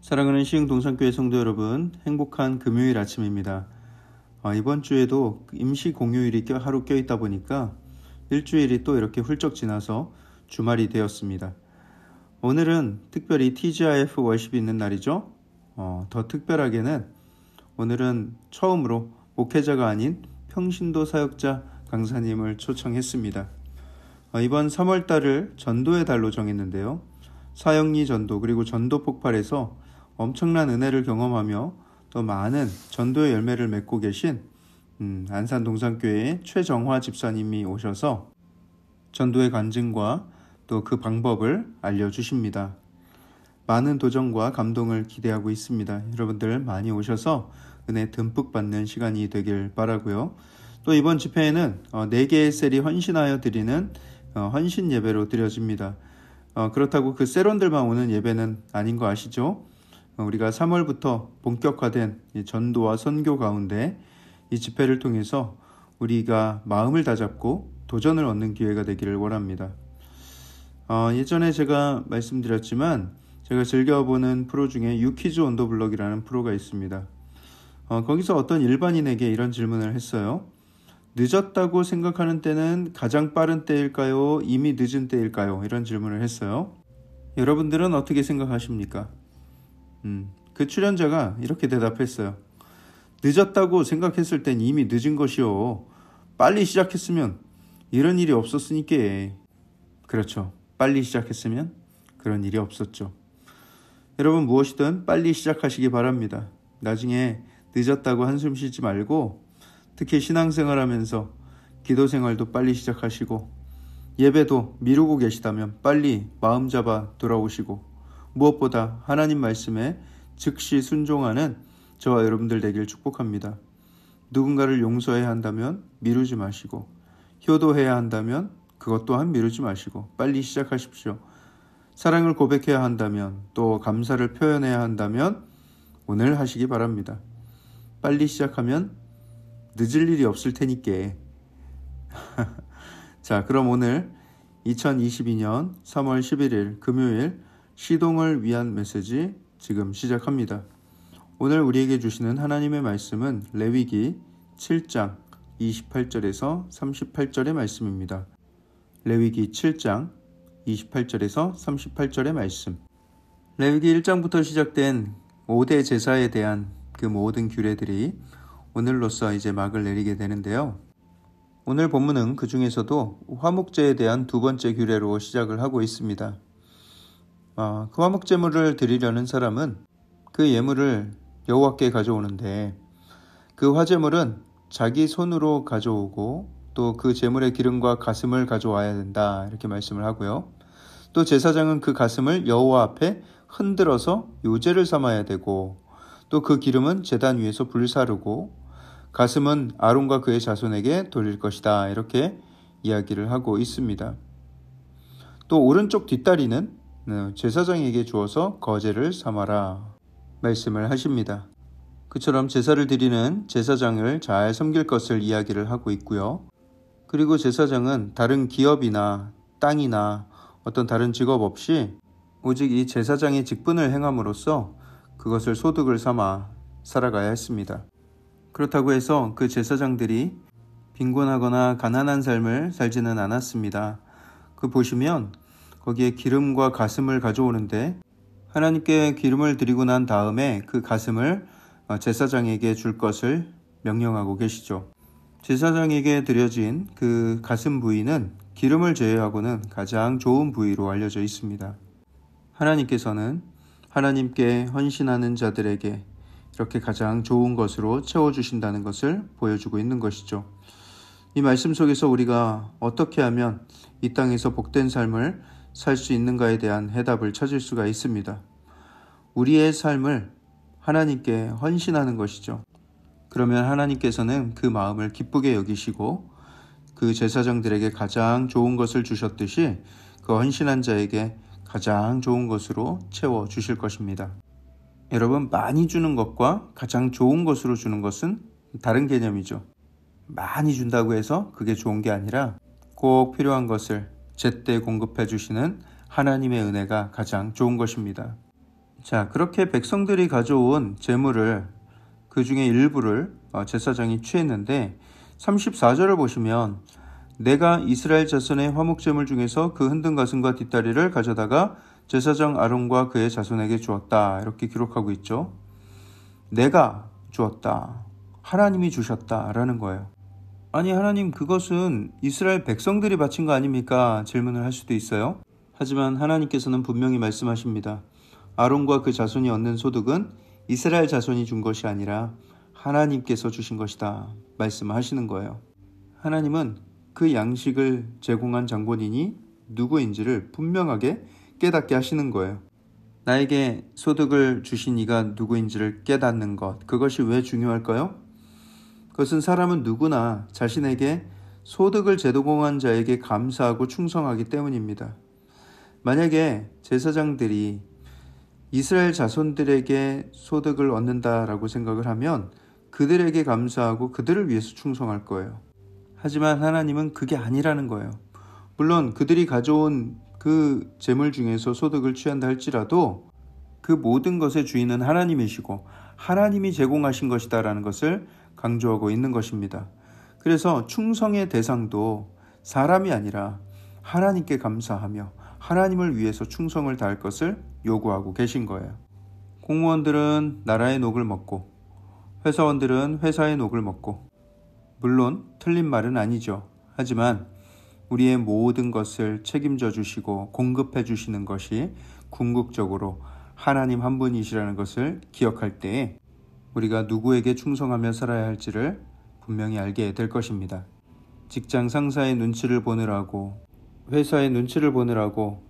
사랑하는 시흥동산교회 성도 여러분, 행복한 금요일 아침입니다. 이번 주에도 임시 공휴일이 하루 껴있다 보니까 일주일이 또 이렇게 훌쩍 지나서 주말이 되었습니다. 오늘은 특별히 TGIF 월십이 있는 날이죠. 더 특별하게는 오늘은 처음으로 목회자가 아닌 평신도 사역자 강사님을 초청했습니다. 이번 3월달을 전도의 달로 정했는데요. 사형리 전도 그리고 전도 폭발에서 엄청난 은혜를 경험하며 또 많은 전도의 열매를 맺고 계신 안산 동산교회의 최정화 집사님이 오셔서 전도의 간증과 또 그 방법을 알려주십니다. 많은 도전과 감동을 기대하고 있습니다. 여러분들 많이 오셔서 은혜 듬뿍 받는 시간이 되길 바라고요. 또 이번 집회에는 4개의 셀이 헌신하여 드리는 헌신 예배로 드려집니다. 그렇다고 그 셀원들만 오는 예배는 아닌 거 아시죠? 우리가 3월부터 본격화된 전도와 선교 가운데 이 집회를 통해서 우리가 마음을 다잡고 도전을 얻는 기회가 되기를 원합니다. 예전에 제가 말씀드렸지만 제가 즐겨보는 프로 중에 유퀴즈 온 더 블럭이라는 프로가 있습니다. 거기서 어떤 일반인에게 이런 질문을 했어요. 늦었다고 생각하는 때는 가장 빠른 때일까요? 이미 늦은 때일까요? 이런 질문을 했어요. 여러분들은 어떻게 생각하십니까? 그 출연자가 이렇게 대답했어요. 늦었다고 생각했을 땐 이미 늦은 것이요. 빨리 시작했으면 이런 일이 없었으니까. 그렇죠. 빨리 시작했으면 그런 일이 없었죠. 여러분 무엇이든 빨리 시작하시기 바랍니다. 나중에 늦었다고 한숨 쉬지 말고 특히 신앙생활 하면서 기도생활도 빨리 시작하시고 예배도 미루고 계시다면 빨리 마음 잡아 돌아오시고 무엇보다 하나님 말씀에 즉시 순종하는 저와 여러분들 되길 축복합니다. 누군가를 용서해야 한다면 미루지 마시고 효도해야 한다면 그것 또한 미루지 마시고 빨리 시작하십시오. 사랑을 고백해야 한다면 또 감사를 표현해야 한다면 오늘 하시기 바랍니다. 빨리 시작하면 늦을 일이 없을 테니까. 자, 그럼 오늘 2022년 3월 11일 금요일 시동을 위한 메시지 지금 시작합니다. 오늘 우리에게 주시는 하나님의 말씀은 레위기 7장 28절에서 38절의 말씀입니다. 레위기 7장 28절에서 38절의 말씀. 레위기 1장부터 시작된 5대 제사에 대한 그 모든 규례들이 오늘로써 이제 막을 내리게 되는데요. 오늘 본문은 그 중에서도 화목제에 대한 두 번째 규례로 시작을 하고 있습니다. 그 화목제물을 드리려는 사람은 그 예물을 여호와께 가져오는데 그 화제물은 자기 손으로 가져오고 또 그 제물의 기름과 가슴을 가져와야 된다 이렇게 말씀을 하고요. 또 제사장은 그 가슴을 여호와 앞에 흔들어서 요제를 삼아야 되고 또 그 기름은 제단 위에서 불사르고 가슴은 아론과 그의 자손에게 돌릴 것이다 이렇게 이야기를 하고 있습니다. 또 오른쪽 뒷다리는 제사장에게 주어서 거제를 삼아라 말씀을 하십니다. 그처럼 제사를 드리는 제사장을 잘 섬길 것을 이야기를 하고 있고요. 그리고 제사장은 다른 기업이나 땅이나 어떤 다른 직업 없이 오직 이 제사장의 직분을 행함으로써 그것을 소득을 삼아 살아가야 했습니다. 그렇다고 해서 그 제사장들이 빈곤하거나 가난한 삶을 살지는 않았습니다. 그 보시면 거기에 기름과 가슴을 가져오는데 하나님께 기름을 드리고 난 다음에 그 가슴을 제사장에게 줄 것을 명령하고 계시죠. 제사장에게 드려진 그 가슴 부위는 기름을 제외하고는 가장 좋은 부위로 알려져 있습니다. 하나님께서는 하나님께 헌신하는 자들에게 이렇게 가장 좋은 것으로 채워주신다는 것을 보여주고 있는 것이죠. 이 말씀 속에서 우리가 어떻게 하면 이 땅에서 복된 삶을 살 수 있는가에 대한 해답을 찾을 수가 있습니다. 우리의 삶을 하나님께 헌신하는 것이죠. 그러면 하나님께서는 그 마음을 기쁘게 여기시고 그 제사장들에게 가장 좋은 것을 주셨듯이 그 헌신한 자에게 가장 좋은 것으로 채워주실 것입니다. 여러분, 많이 주는 것과 가장 좋은 것으로 주는 것은 다른 개념이죠. 많이 준다고 해서 그게 좋은 게 아니라 꼭 필요한 것을 제때 공급해 주시는 하나님의 은혜가 가장 좋은 것입니다. 자, 그렇게 백성들이 가져온 제물을 그 중에 일부를 제사장이 취했는데 34절을 보시면 내가 이스라엘 자손의 화목제물 중에서 그 흔든 가슴과 뒷다리를 가져다가 제사장 아론과 그의 자손에게 주었다. 이렇게 기록하고 있죠. 내가 주었다. 하나님이 주셨다라는 거예요. 아니 하나님 그것은 이스라엘 백성들이 바친 거 아닙니까? 질문을 할 수도 있어요. 하지만 하나님께서는 분명히 말씀하십니다. 아론과 그 자손이 얻는 소득은 이스라엘 자손이 준 것이 아니라 하나님께서 주신 것이다. 말씀하시는 거예요. 하나님은 그 양식을 제공한 장본인이 누구인지를 분명하게 깨닫게 하시는 거예요. 나에게 소득을 주신 이가 누구인지를 깨닫는 것, 그것이 왜 중요할까요? 그것은 사람은 누구나 자신에게 소득을 제공한 자에게 감사하고 충성하기 때문입니다. 만약에 제사장들이 이스라엘 자손들에게 소득을 얻는다라고 생각을 하면 그들에게 감사하고 그들을 위해서 충성할 거예요. 하지만 하나님은 그게 아니라는 거예요. 물론 그들이 가져온 그 재물 중에서 소득을 취한다 할지라도 그 모든 것의 주인은 하나님이시고 하나님이 제공하신 것이다라는 것을 강조하고 있는 것입니다. 그래서 충성의 대상도 사람이 아니라 하나님께 감사하며 하나님을 위해서 충성을 다할 것을 요구하고 계신 거예요. 공무원들은 나라의 녹을 먹고 회사원들은 회사의 녹을 먹고 물론 틀린 말은 아니죠. 하지만 우리의 모든 것을 책임져 주시고 공급해 주시는 것이 궁극적으로 하나님 한 분이시라는 것을 기억할 때에 우리가 누구에게 충성하며 살아야 할지를 분명히 알게 될 것입니다. 직장 상사의 눈치를 보느라고 회사의 눈치를 보느라고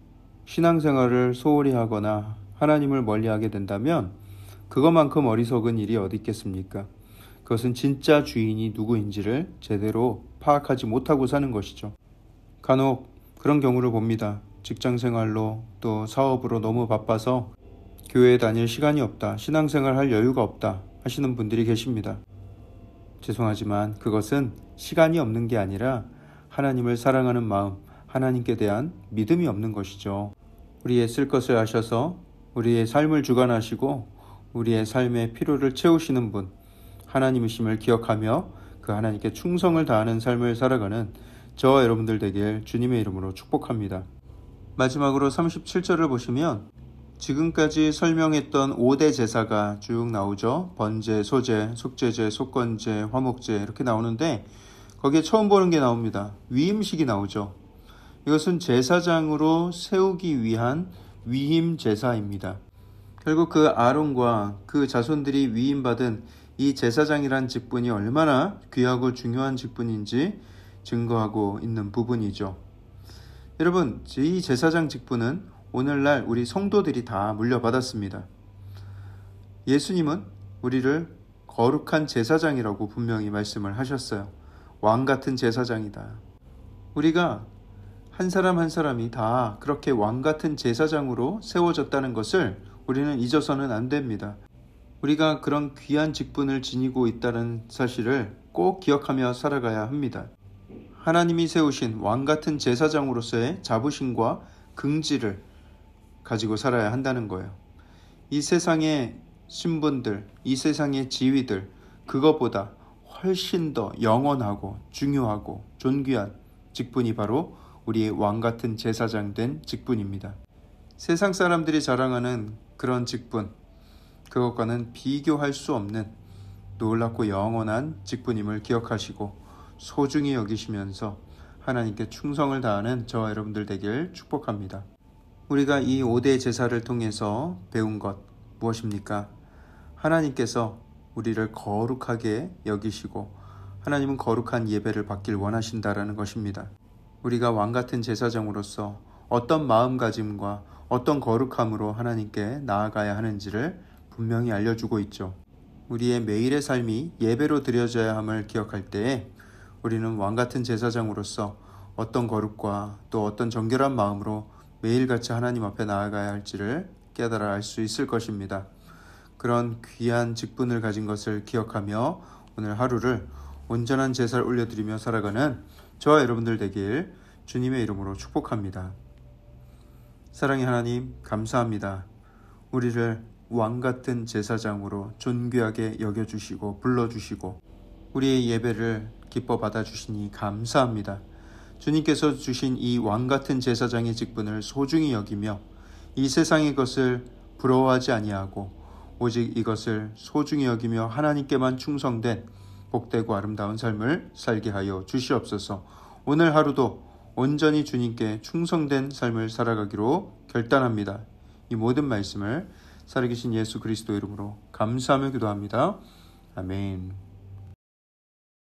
신앙생활을 소홀히 하거나 하나님을 멀리하게 된다면 그것만큼 어리석은 일이 어디 있겠습니까? 그것은 진짜 주인이 누구인지를 제대로 파악하지 못하고 사는 것이죠. 간혹 그런 경우를 봅니다. 직장생활로 또 사업으로 너무 바빠서 교회에 다닐 시간이 없다, 신앙생활 할 여유가 없다 하시는 분들이 계십니다. 죄송하지만 그것은 시간이 없는 게 아니라 하나님을 사랑하는 마음, 하나님께 대한 믿음이 없는 것이죠. 우리의 쓸 것을 아셔서 우리의 삶을 주관하시고 우리의 삶의 필요를 채우시는 분, 하나님이심을 기억하며 그 하나님께 충성을 다하는 삶을 살아가는 저와 여러분들 되길 주님의 이름으로 축복합니다. 마지막으로 37절을 보시면 지금까지 설명했던 5대 제사가 쭉 나오죠. 번제, 소제, 속죄제, 속건제, 화목제 이렇게 나오는데 거기에 처음 보는 게 나옵니다. 위임식이 나오죠. 이것은 제사장으로 세우기 위한 위임 제사입니다. 결국 그 아론과 그 자손들이 위임받은 이 제사장이란 직분이 얼마나 귀하고 중요한 직분인지 증거하고 있는 부분이죠. 여러분, 이 제사장 직분은 오늘날 우리 성도들이 다 물려받았습니다. 예수님은 우리를 거룩한 제사장이라고 분명히 말씀을 하셨어요. 왕 같은 제사장이다. 우리가 한 사람 한 사람이 다 그렇게 왕 같은 제사장으로 세워졌다는 것을 우리는 잊어서는 안 됩니다. 우리가 그런 귀한 직분을 지니고 있다는 사실을 꼭 기억하며 살아가야 합니다. 하나님이 세우신 왕 같은 제사장으로서의 자부심과 긍지를 가지고 살아야 한다는 거예요. 이 세상의 신분들, 이 세상의 지위들, 그것보다 훨씬 더 영원하고 중요하고 존귀한 직분이 바로 우리의 왕 같은 제사장 된 직분입니다. 세상 사람들이 자랑하는 그런 직분, 그것과는 비교할 수 없는 놀랍고 영원한 직분임을 기억하시고 소중히 여기시면서 하나님께 충성을 다하는 저와 여러분들 되길 축복합니다. 우리가 이 5대 제사를 통해서 배운 것 무엇입니까? 하나님께서 우리를 거룩하게 여기시고 하나님은 거룩한 예배를 받길 원하신다라는 것입니다. 우리가 왕같은 제사장으로서 어떤 마음가짐과 어떤 거룩함으로 하나님께 나아가야 하는지를 분명히 알려주고 있죠. 우리의 매일의 삶이 예배로 드려져야 함을 기억할 때에 우리는 왕같은 제사장으로서 어떤 거룩과 또 어떤 정결한 마음으로 매일같이 하나님 앞에 나아가야 할지를 깨달아 알 수 있을 것입니다. 그런 귀한 직분을 가진 것을 기억하며 오늘 하루를 온전한 제사를 올려드리며 살아가는 저와 여러분들 되길 주님의 이름으로 축복합니다. 사랑의 하나님 감사합니다. 우리를 왕같은 제사장으로 존귀하게 여겨주시고 불러주시고 우리의 예배를 기뻐 받아주시니 감사합니다. 주님께서 주신 이 왕같은 제사장의 직분을 소중히 여기며 이 세상의 것을 부러워하지 아니하고 오직 이것을 소중히 여기며 하나님께만 충성된 복되고 아름다운 삶을 살게 하여 주시옵소서. 오늘 하루도 온전히 주님께 충성된 삶을 살아가기로 결단합니다. 이 모든 말씀을 살아계신 예수 그리스도 이름으로 감사하며 기도합니다. 아멘.